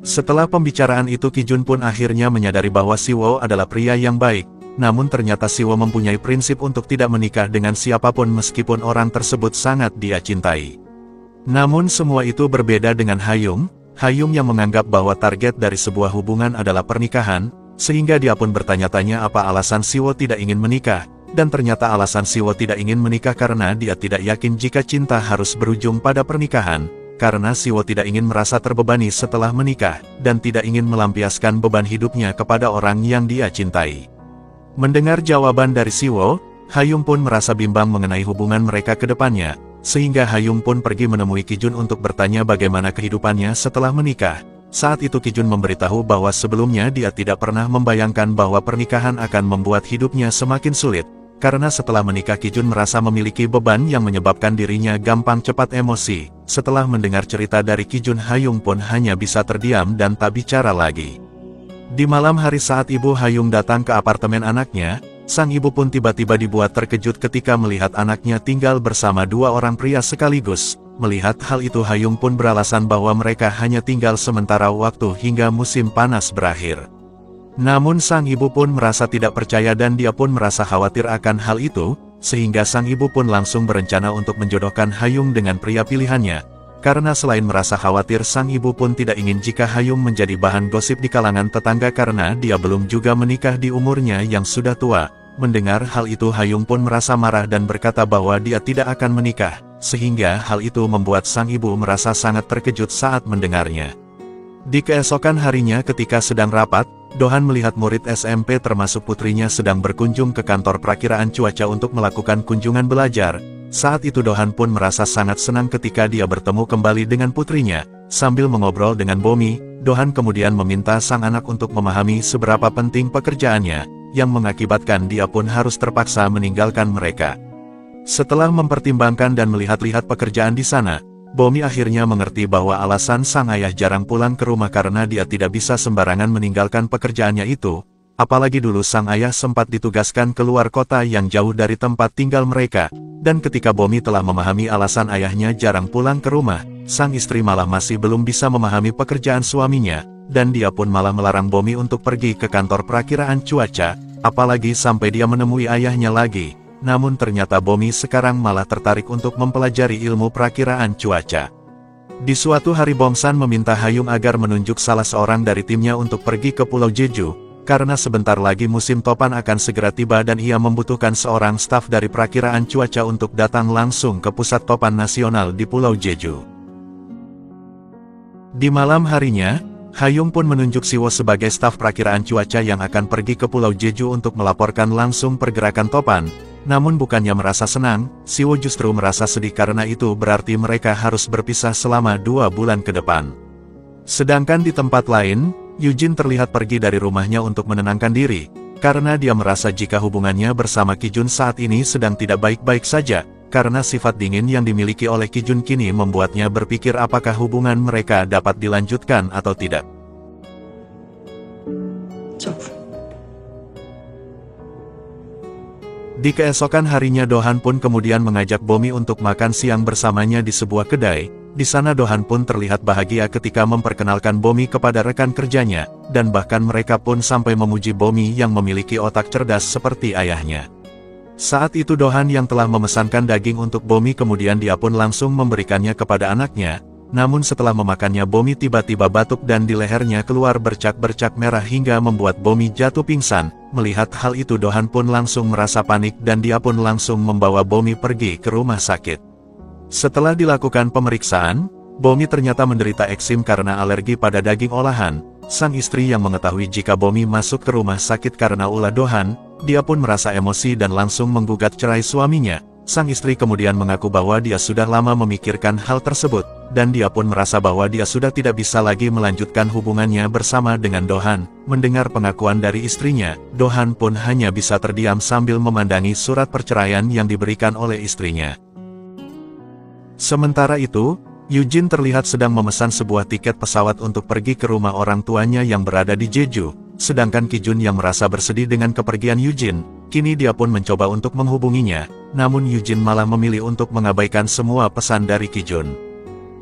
Setelah pembicaraan itu Kijun pun akhirnya menyadari bahwa Siwo adalah pria yang baik. Namun ternyata Siwo mempunyai prinsip untuk tidak menikah dengan siapapun meskipun orang tersebut sangat dia cintai. Namun semua itu berbeda dengan Hayung. Hayung yang menganggap bahwa target dari sebuah hubungan adalah pernikahan, sehingga dia pun bertanya-tanya apa alasan Siwo tidak ingin menikah, dan ternyata alasan Siwo tidak ingin menikah karena dia tidak yakin jika cinta harus berujung pada pernikahan, karena Siwo tidak ingin merasa terbebani setelah menikah, dan tidak ingin melampiaskan beban hidupnya kepada orang yang dia cintai. Mendengar jawaban dari Siwo, Hayung pun merasa bimbang mengenai hubungan mereka ke depannya, sehingga Hayung pun pergi menemui Kijun untuk bertanya bagaimana kehidupannya setelah menikah. Saat itu Kijun memberitahu bahwa sebelumnya dia tidak pernah membayangkan bahwa pernikahan akan membuat hidupnya semakin sulit, karena setelah menikah Kijun merasa memiliki beban yang menyebabkan dirinya gampang cepat emosi. Setelah mendengar cerita dari Kijun, Hayung pun hanya bisa terdiam dan tak bicara lagi. Di malam hari saat Ibu Hayung datang ke apartemen anaknya, sang ibu pun tiba-tiba dibuat terkejut ketika melihat anaknya tinggal bersama dua orang pria sekaligus. Melihat hal itu Hayung pun beralasan bahwa mereka hanya tinggal sementara waktu hingga musim panas berakhir. Namun sang ibu pun merasa tidak percaya dan dia pun merasa khawatir akan hal itu, sehingga sang ibu pun langsung berencana untuk menjodohkan Hayung dengan pria pilihannya. Karena selain merasa khawatir, sang ibu pun tidak ingin jika Hayung menjadi bahan gosip di kalangan tetangga karena dia belum juga menikah di umurnya yang sudah tua. Mendengar hal itu Hayung pun merasa marah dan berkata bahwa dia tidak akan menikah, sehingga hal itu membuat sang ibu merasa sangat terkejut saat mendengarnya. Di keesokan harinya ketika sedang rapat, Dohan melihat murid SMP termasuk putrinya sedang berkunjung ke kantor perakiraan cuaca untuk melakukan kunjungan belajar. Saat itu Dohan pun merasa sangat senang ketika dia bertemu kembali dengan putrinya. Sambil mengobrol dengan Bomi, Dohan kemudian meminta sang anak untuk memahami seberapa penting pekerjaannya, yang mengakibatkan dia pun harus terpaksa meninggalkan mereka. Setelah mempertimbangkan dan melihat-lihat pekerjaan di sana, Bomi akhirnya mengerti bahwa alasan sang ayah jarang pulang ke rumah karena dia tidak bisa sembarangan meninggalkan pekerjaannya itu. Apalagi dulu sang ayah sempat ditugaskan keluar kota yang jauh dari tempat tinggal mereka, dan ketika Bomi telah memahami alasan ayahnya jarang pulang ke rumah, sang istri malah masih belum bisa memahami pekerjaan suaminya, dan dia pun malah melarang Bomi untuk pergi ke kantor perakiraan cuaca, apalagi sampai dia menemui ayahnya lagi. Namun ternyata Bomi sekarang malah tertarik untuk mempelajari ilmu perakiraan cuaca. Di suatu hari Bongsan meminta Hayung agar menunjuk salah seorang dari timnya untuk pergi ke Pulau Jeju, karena sebentar lagi musim topan akan segera tiba dan ia membutuhkan seorang staf dari perakiraan cuaca untuk datang langsung ke pusat topan nasional di Pulau Jeju. Di malam harinya, Hayung pun menunjuk Siwo sebagai staf perakiraan cuaca yang akan pergi ke Pulau Jeju untuk melaporkan langsung pergerakan topan. Namun bukannya merasa senang, Siwo justru merasa sedih karena itu berarti mereka harus berpisah selama 2 bulan ke depan. Sedangkan di tempat lain, Eugene terlihat pergi dari rumahnya untuk menenangkan diri, karena dia merasa jika hubungannya bersama Kijun saat ini sedang tidak baik-baik saja, karena sifat dingin yang dimiliki oleh Kijun kini membuatnya berpikir apakah hubungan mereka dapat dilanjutkan atau tidak. Di keesokan harinya Dohan pun kemudian mengajak Bomi untuk makan siang bersamanya di sebuah kedai. Di sana Dohan pun terlihat bahagia ketika memperkenalkan Bomi kepada rekan kerjanya, dan bahkan mereka pun sampai memuji Bomi yang memiliki otak cerdas seperti ayahnya. Saat itu Dohan yang telah memesankan daging untuk Bomi kemudian dia pun langsung memberikannya kepada anaknya, namun setelah memakannya Bomi tiba-tiba batuk dan di lehernya keluar bercak-bercak merah hingga membuat Bomi jatuh pingsan. Melihat hal itu Dohan pun langsung merasa panik dan dia pun langsung membawa Bomi pergi ke rumah sakit. Setelah dilakukan pemeriksaan, Bomi ternyata menderita eksim karena alergi pada daging olahan. Sang istri yang mengetahui jika Bomi masuk ke rumah sakit karena ulah Dohan, dia pun merasa emosi dan langsung menggugat cerai suaminya. Sang istri kemudian mengaku bahwa dia sudah lama memikirkan hal tersebut, dan dia pun merasa bahwa dia sudah tidak bisa lagi melanjutkan hubungannya bersama dengan Dohan. Mendengar pengakuan dari istrinya, Dohan pun hanya bisa terdiam sambil memandangi surat perceraian yang diberikan oleh istrinya. Sementara itu, Eugene terlihat sedang memesan sebuah tiket pesawat untuk pergi ke rumah orang tuanya yang berada di Jeju, sedangkan Kijun yang merasa bersedih dengan kepergian Eugene, kini dia pun mencoba untuk menghubunginya, namun Eugene malah memilih untuk mengabaikan semua pesan dari Kijun.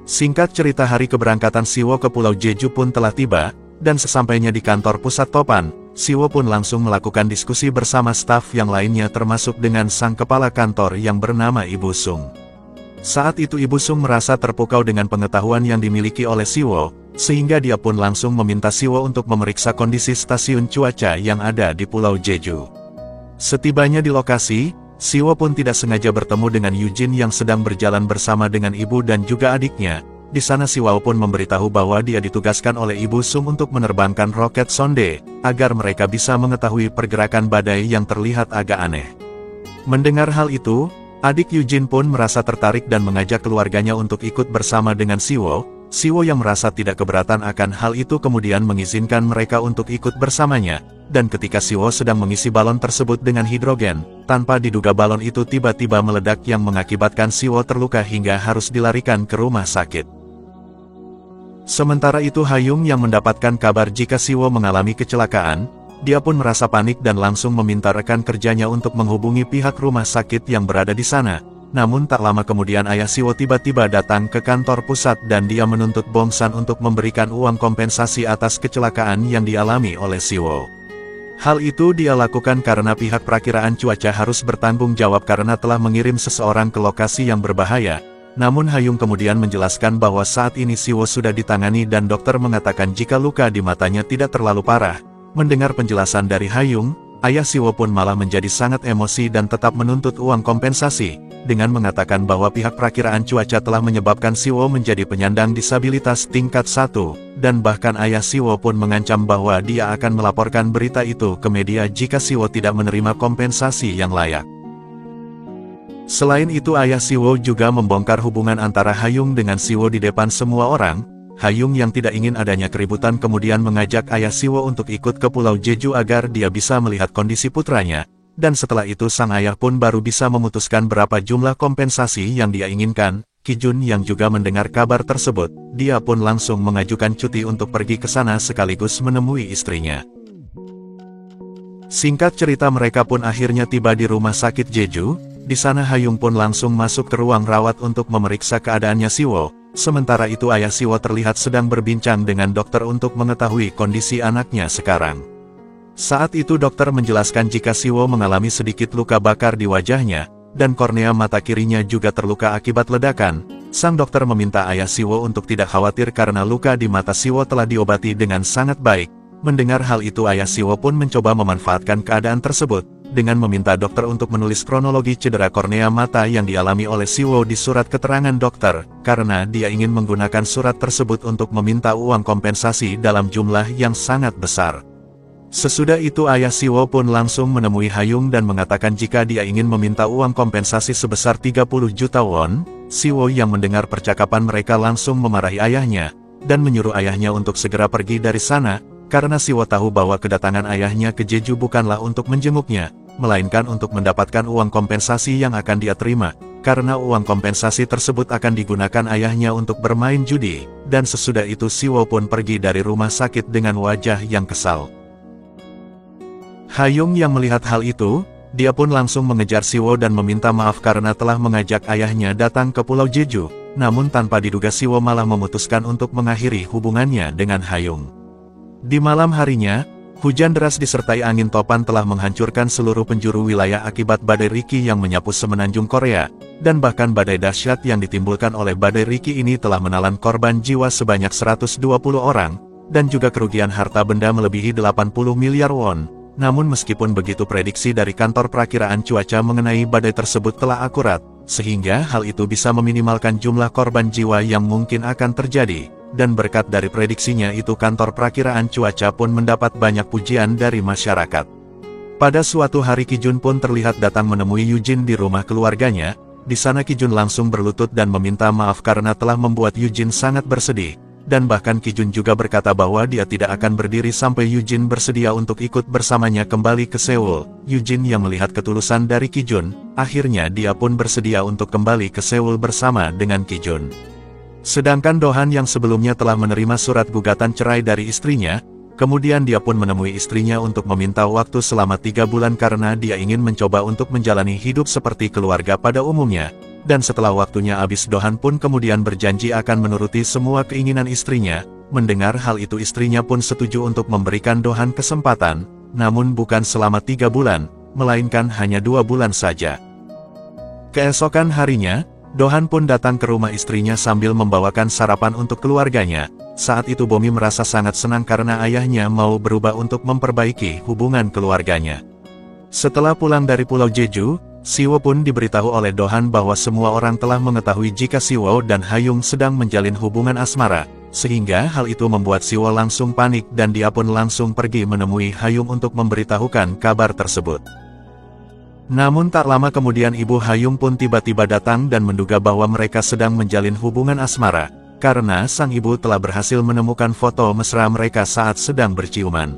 Singkat cerita hari keberangkatan Siwo ke Pulau Jeju pun telah tiba, dan sesampainya di kantor pusat topan, Siwo pun langsung melakukan diskusi bersama staf yang lainnya termasuk dengan sang kepala kantor yang bernama Ibu Sung. Saat itu Ibu Sung merasa terpukau dengan pengetahuan yang dimiliki oleh Siwo, sehingga dia pun langsung meminta Siwo untuk memeriksa kondisi stasiun cuaca yang ada di Pulau Jeju. Setibanya di lokasi, Siwo pun tidak sengaja bertemu dengan Eugene yang sedang berjalan bersama dengan ibu dan juga adiknya. Di sana Siwo pun memberitahu bahwa dia ditugaskan oleh Ibu Sung untuk menerbangkan roket sonde, agar mereka bisa mengetahui pergerakan badai yang terlihat agak aneh. Mendengar hal itu, adik Eugene pun merasa tertarik dan mengajak keluarganya untuk ikut bersama dengan Siwo. Siwo yang merasa tidak keberatan akan hal itu kemudian mengizinkan mereka untuk ikut bersamanya. Dan ketika Siwo sedang mengisi balon tersebut dengan hidrogen, tanpa diduga balon itu tiba-tiba meledak yang mengakibatkan Siwo terluka hingga harus dilarikan ke rumah sakit. Sementara itu Hayung yang mendapatkan kabar jika Siwo mengalami kecelakaan, dia pun merasa panik dan langsung meminta rekan kerjanya untuk menghubungi pihak rumah sakit yang berada di sana. Namun tak lama kemudian ayah Siwo tiba-tiba datang ke kantor pusat dan dia menuntut Bongsan untuk memberikan uang kompensasi atas kecelakaan yang dialami oleh Siwo. Hal itu dia lakukan karena pihak perakiraan cuaca harus bertanggung jawab karena telah mengirim seseorang ke lokasi yang berbahaya. Namun Hayung kemudian menjelaskan bahwa saat ini Siwo sudah ditangani dan dokter mengatakan jika luka di matanya tidak terlalu parah. Mendengar penjelasan dari Hayung, ayah Siwo pun malah menjadi sangat emosi dan tetap menuntut uang kompensasi, dengan mengatakan bahwa pihak perakiraan cuaca telah menyebabkan Siwo menjadi penyandang disabilitas tingkat 1, dan bahkan ayah Siwo pun mengancam bahwa dia akan melaporkan berita itu ke media jika Siwo tidak menerima kompensasi yang layak. Selain itu ayah Siwo juga membongkar hubungan antara Hayung dengan Siwo di depan semua orang. Hayung yang tidak ingin adanya keributan kemudian mengajak ayah Siwo untuk ikut ke Pulau Jeju agar dia bisa melihat kondisi putranya, dan setelah itu sang ayah pun baru bisa memutuskan berapa jumlah kompensasi yang dia inginkan. Kijun yang juga mendengar kabar tersebut, dia pun langsung mengajukan cuti untuk pergi ke sana sekaligus menemui istrinya. Singkat cerita mereka pun akhirnya tiba di rumah sakit Jeju, di sana Hayung pun langsung masuk ke ruang rawat untuk memeriksa keadaannya Siwo. Sementara itu ayah Siwo terlihat sedang berbincang dengan dokter untuk mengetahui kondisi anaknya sekarang. Saat itu dokter menjelaskan jika Siwo mengalami sedikit luka bakar di wajahnya, dan kornea mata kirinya juga terluka akibat ledakan. Sang dokter meminta ayah Siwo untuk tidak khawatir karena luka di mata Siwo telah diobati dengan sangat baik. Mendengar hal itu ayah Siwo pun mencoba memanfaatkan keadaan tersebut, dengan meminta dokter untuk menulis kronologi cedera kornea mata yang dialami oleh Siwo di surat keterangan dokter, karena dia ingin menggunakan surat tersebut untuk meminta uang kompensasi dalam jumlah yang sangat besar. Sesudah itu ayah Siwo pun langsung menemui Hayung dan mengatakan jika dia ingin meminta uang kompensasi sebesar 30 juta won. Siwo yang mendengar percakapan mereka langsung memarahi ayahnya, dan menyuruh ayahnya untuk segera pergi dari sana, karena Siwo tahu bahwa kedatangan ayahnya ke Jeju bukanlah untuk menjenguknya, melainkan untuk mendapatkan uang kompensasi yang akan dia terima, karena uang kompensasi tersebut akan digunakan ayahnya untuk bermain judi, dan sesudah itu Siwo pun pergi dari rumah sakit dengan wajah yang kesal. Hayung yang melihat hal itu, dia pun langsung mengejar Siwo dan meminta maaf karena telah mengajak ayahnya datang ke Pulau Jeju, namun tanpa diduga Siwo malah memutuskan untuk mengakhiri hubungannya dengan Hayung. Di malam harinya, hujan deras disertai angin topan telah menghancurkan seluruh penjuru wilayah akibat badai Riki yang menyapu semenanjung Korea, dan bahkan badai dahsyat yang ditimbulkan oleh badai Riki ini telah menelan korban jiwa sebanyak 120 orang, dan juga kerugian harta benda melebihi 80 miliar won. Namun meskipun begitu prediksi dari kantor perakiraan cuaca mengenai badai tersebut telah akurat, sehingga hal itu bisa meminimalkan jumlah korban jiwa yang mungkin akan terjadi, dan berkat dari prediksinya itu kantor perakiraan cuaca pun mendapat banyak pujian dari masyarakat. Pada suatu hari Kijun pun terlihat datang menemui Yujin di rumah keluarganya. Di sana Kijun langsung berlutut dan meminta maaf karena telah membuat Yujin sangat bersedih. Dan bahkan Kijun juga berkata bahwa dia tidak akan berdiri sampai Yujin bersedia untuk ikut bersamanya kembali ke Seoul. Yujin yang melihat ketulusan dari Kijun, akhirnya dia pun bersedia untuk kembali ke Seoul bersama dengan Kijun. Sedangkan Dohan yang sebelumnya telah menerima surat gugatan cerai dari istrinya, kemudian dia pun menemui istrinya untuk meminta waktu selama 3 bulan karena dia ingin mencoba untuk menjalani hidup seperti keluarga pada umumnya. Dan setelah waktunya habis Dohan pun kemudian berjanji akan menuruti semua keinginan istrinya. Mendengar hal itu istrinya pun setuju untuk memberikan Dohan kesempatan, namun bukan selama 3 bulan, melainkan hanya 2 bulan saja. Keesokan harinya, Dohan pun datang ke rumah istrinya sambil membawakan sarapan untuk keluarganya. Saat itu Bomi merasa sangat senang karena ayahnya mau berubah untuk memperbaiki hubungan keluarganya. Setelah pulang dari Pulau Jeju, Siwo pun diberitahu oleh Dohan bahwa semua orang telah mengetahui jika Siwo dan Hayung sedang menjalin hubungan asmara, sehingga hal itu membuat Siwo langsung panik dan dia pun langsung pergi menemui Hayung untuk memberitahukan kabar tersebut. Namun tak lama kemudian ibu Hayung pun tiba-tiba datang dan menduga bahwa mereka sedang menjalin hubungan asmara, karena sang ibu telah berhasil menemukan foto mesra mereka saat sedang berciuman.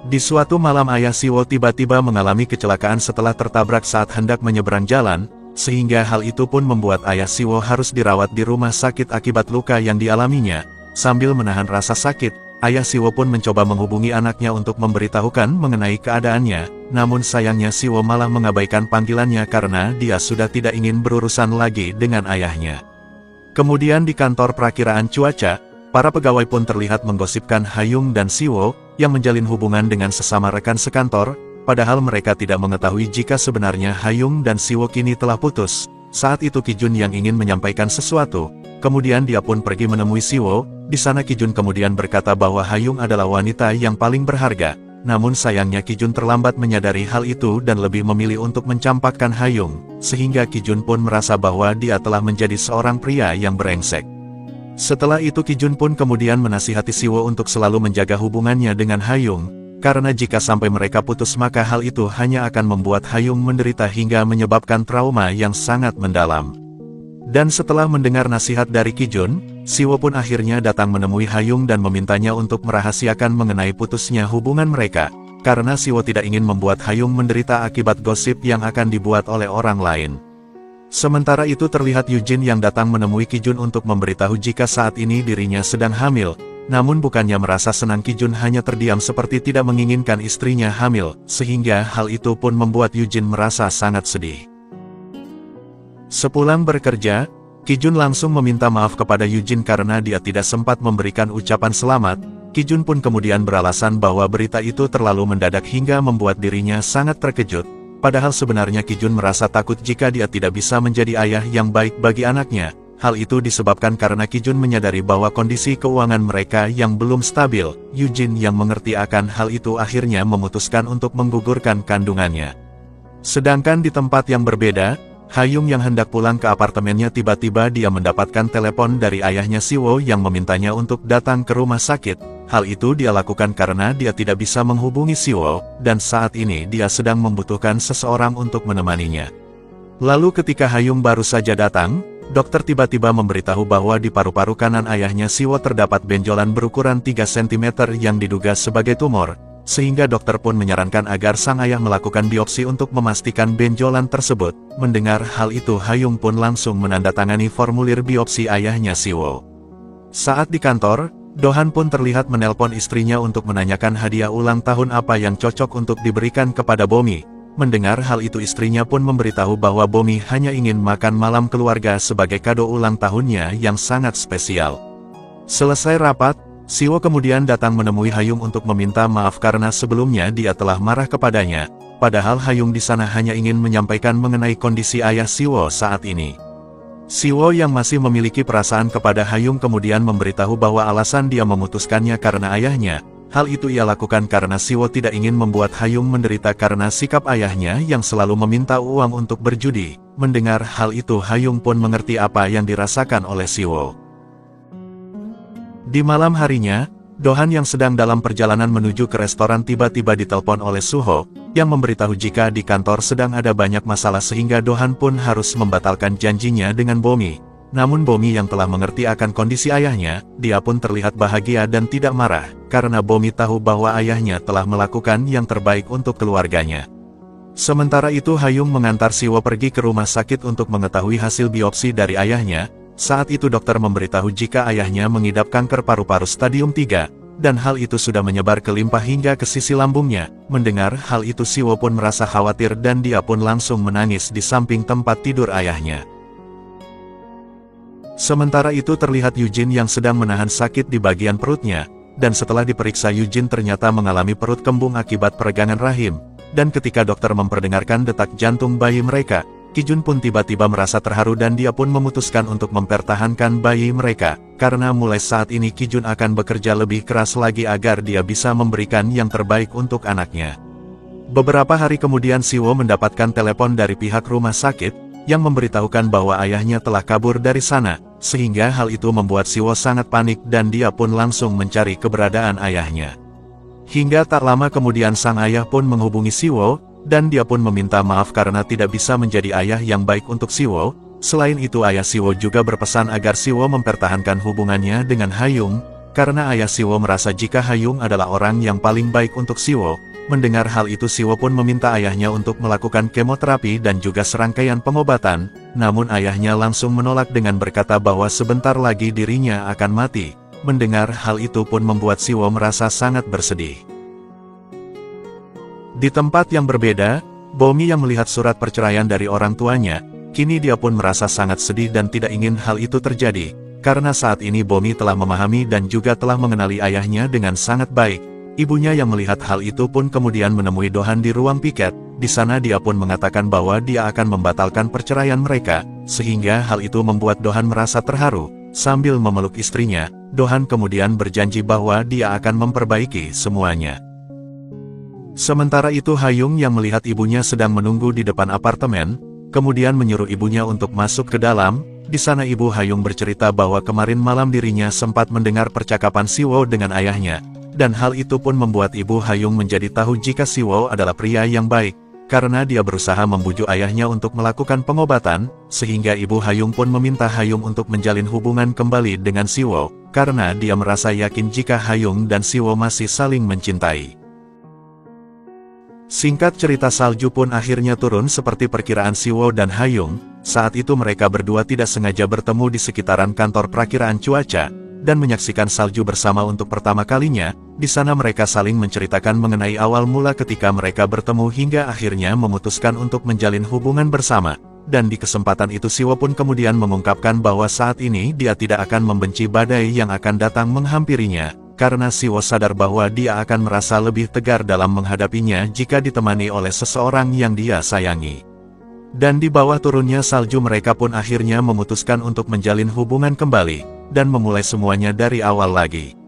Di suatu malam ayah Siwo tiba-tiba mengalami kecelakaan setelah tertabrak saat hendak menyeberang jalan, sehingga hal itu pun membuat ayah Siwo harus dirawat di rumah sakit akibat luka yang dialaminya. Sambil menahan rasa sakit, ayah Siwo pun mencoba menghubungi anaknya untuk memberitahukan mengenai keadaannya, namun sayangnya Siwo malah mengabaikan panggilannya karena dia sudah tidak ingin berurusan lagi dengan ayahnya. Kemudian di kantor perakiraan cuaca, para pegawai pun terlihat menggosipkan Hayung dan Siwo yang menjalin hubungan dengan sesama rekan sekantor, padahal mereka tidak mengetahui jika sebenarnya Hayung dan Siwo kini telah putus. Saat itu Kijun yang ingin menyampaikan sesuatu, kemudian dia pun pergi menemui Siwo. Di sana Kijun kemudian berkata bahwa Hayung adalah wanita yang paling berharga, namun sayangnya Kijun terlambat menyadari hal itu dan lebih memilih untuk mencampakkan Hayung, sehingga Kijun pun merasa bahwa dia telah menjadi seorang pria yang brengsek. Setelah itu Kijun pun kemudian menasihati Siwo untuk selalu menjaga hubungannya dengan Hayung, karena jika sampai mereka putus maka hal itu hanya akan membuat Hayung menderita hingga menyebabkan trauma yang sangat mendalam. Dan setelah mendengar nasihat dari Kijun, Siwo pun akhirnya datang menemui Hayung dan memintanya untuk merahasiakan mengenai putusnya hubungan mereka, karena Siwo tidak ingin membuat Hayung menderita akibat gosip yang akan dibuat oleh orang lain. Sementara itu terlihat Yujin yang datang menemui Kijun untuk memberitahu jika saat ini dirinya sedang hamil, namun bukannya merasa senang Kijun hanya terdiam seperti tidak menginginkan istrinya hamil, sehingga hal itu pun membuat Yujin merasa sangat sedih. Sepulang bekerja, Ki-jun langsung meminta maaf kepada Yujin karena dia tidak sempat memberikan ucapan selamat. Ki-jun pun kemudian beralasan bahwa berita itu terlalu mendadak hingga membuat dirinya sangat terkejut. Padahal sebenarnya Ki-jun merasa takut jika dia tidak bisa menjadi ayah yang baik bagi anaknya. Hal itu disebabkan karena Ki-jun menyadari bahwa kondisi keuangan mereka yang belum stabil. Yujin yang mengerti akan hal itu akhirnya memutuskan untuk menggugurkan kandungannya. Sedangkan di tempat yang berbeda, Hayung yang hendak pulang ke apartemennya tiba-tiba dia mendapatkan telepon dari ayahnya Siwo yang memintanya untuk datang ke rumah sakit. Hal itu dia lakukan karena dia tidak bisa menghubungi Siwo, dan saat ini dia sedang membutuhkan seseorang untuk menemaninya. Lalu ketika Hayung baru saja datang, dokter tiba-tiba memberitahu bahwa di paru-paru kanan ayahnya Siwo terdapat benjolan berukuran 3 cm yang diduga sebagai tumor. Sehingga dokter pun menyarankan agar sang ayah melakukan biopsi untuk memastikan benjolan tersebut. Mendengar hal itu Hayung pun langsung menandatangani formulir biopsi ayahnya Siwo. Saat di kantor, Do-han pun terlihat menelpon istrinya untuk menanyakan hadiah ulang tahun apa yang cocok untuk diberikan kepada Bomi. Mendengar hal itu istrinya pun memberitahu bahwa Bomi hanya ingin makan malam keluarga sebagai kado ulang tahunnya yang sangat spesial. Selesai rapat, Siwo kemudian datang menemui Hayung untuk meminta maaf karena sebelumnya dia telah marah kepadanya, padahal Hayung di sana hanya ingin menyampaikan mengenai kondisi ayah Siwo saat ini. Siwo yang masih memiliki perasaan kepada Hayung kemudian memberitahu bahwa alasan dia memutuskannya karena ayahnya. Hal itu ia lakukan karena Siwo tidak ingin membuat Hayung menderita karena sikap ayahnya yang selalu meminta uang untuk berjudi. Mendengar hal itu Hayung pun mengerti apa yang dirasakan oleh Siwo. Di malam harinya, Do-han yang sedang dalam perjalanan menuju ke restoran tiba-tiba ditelepon oleh Suho, yang memberitahu jika di kantor sedang ada banyak masalah sehingga Do-han pun harus membatalkan janjinya dengan Bomi. Namun Bomi yang telah mengerti akan kondisi ayahnya, dia pun terlihat bahagia dan tidak marah, karena Bomi tahu bahwa ayahnya telah melakukan yang terbaik untuk keluarganya. Sementara itu Hayung mengantar Siwo pergi ke rumah sakit untuk mengetahui hasil biopsi dari ayahnya. Saat itu dokter memberitahu jika ayahnya mengidap kanker paru-paru stadium 3, dan hal itu sudah menyebar ke limpa hingga ke sisi lambungnya. Mendengar hal itu Siwo pun merasa khawatir dan dia pun langsung menangis di samping tempat tidur ayahnya. Sementara itu terlihat Yujin yang sedang menahan sakit di bagian perutnya, dan setelah diperiksa Yujin ternyata mengalami perut kembung akibat peregangan rahim, dan ketika dokter memperdengarkan detak jantung bayi mereka, Ki-jun pun tiba-tiba merasa terharu dan dia pun memutuskan untuk mempertahankan bayi mereka, karena mulai saat ini Ki-jun akan bekerja lebih keras lagi agar dia bisa memberikan yang terbaik untuk anaknya. Beberapa hari kemudian Siwo mendapatkan telepon dari pihak rumah sakit, yang memberitahukan bahwa ayahnya telah kabur dari sana, sehingga hal itu membuat Siwo sangat panik dan dia pun langsung mencari keberadaan ayahnya. Hingga tak lama kemudian sang ayah pun menghubungi Siwo, dan dia pun meminta maaf karena tidak bisa menjadi ayah yang baik untuk Siwo. Selain itu ayah Siwo juga berpesan agar Siwo mempertahankan hubungannya dengan Hayung, karena ayah Siwo merasa jika Hayung adalah orang yang paling baik untuk Siwo. Mendengar hal itu Siwo pun meminta ayahnya untuk melakukan kemoterapi dan juga serangkaian pengobatan, namun ayahnya langsung menolak dengan berkata bahwa sebentar lagi dirinya akan mati. Mendengar hal itu pun membuat Siwo merasa sangat bersedih. Di tempat yang berbeda, Bomi yang melihat surat perceraian dari orang tuanya, kini dia pun merasa sangat sedih dan tidak ingin hal itu terjadi, karena saat ini Bomi telah memahami dan juga telah mengenali ayahnya dengan sangat baik. Ibunya yang melihat hal itu pun kemudian menemui Do-han di ruang piket. Di sana dia pun mengatakan bahwa dia akan membatalkan perceraian mereka, sehingga hal itu membuat Do-han merasa terharu. Sambil memeluk istrinya, Do-han kemudian berjanji bahwa dia akan memperbaiki semuanya. Sementara itu Hayung yang melihat ibunya sedang menunggu di depan apartemen, kemudian menyuruh ibunya untuk masuk ke dalam. Di sana ibu Hayung bercerita bahwa kemarin malam dirinya sempat mendengar percakapan Siwo dengan ayahnya, dan hal itu pun membuat ibu Hayung menjadi tahu jika Siwo adalah pria yang baik, karena dia berusaha membujuk ayahnya untuk melakukan pengobatan, sehingga ibu Hayung pun meminta Hayung untuk menjalin hubungan kembali dengan Siwo, karena dia merasa yakin jika Hayung dan Siwo masih saling mencintai. Singkat cerita salju pun akhirnya turun seperti perkiraan Siwo dan Hayung. Saat itu mereka berdua tidak sengaja bertemu di sekitaran kantor perakiraan cuaca, dan menyaksikan salju bersama untuk pertama kalinya. Di sana mereka saling menceritakan mengenai awal mula ketika mereka bertemu hingga akhirnya memutuskan untuk menjalin hubungan bersama. dan di kesempatan itu Siwo pun kemudian mengungkapkan bahwa saat ini dia tidak akan membenci badai yang akan datang menghampirinya, karena Siwo sadar bahwa dia akan merasa lebih tegar dalam menghadapinya jika ditemani oleh seseorang yang dia sayangi. Dan di bawah turunnya salju mereka pun akhirnya memutuskan untuk menjalin hubungan kembali, dan memulai semuanya dari awal lagi.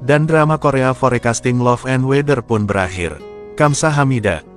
Dan drama Korea Forecasting Love and Weather pun berakhir. Kamsahamnida.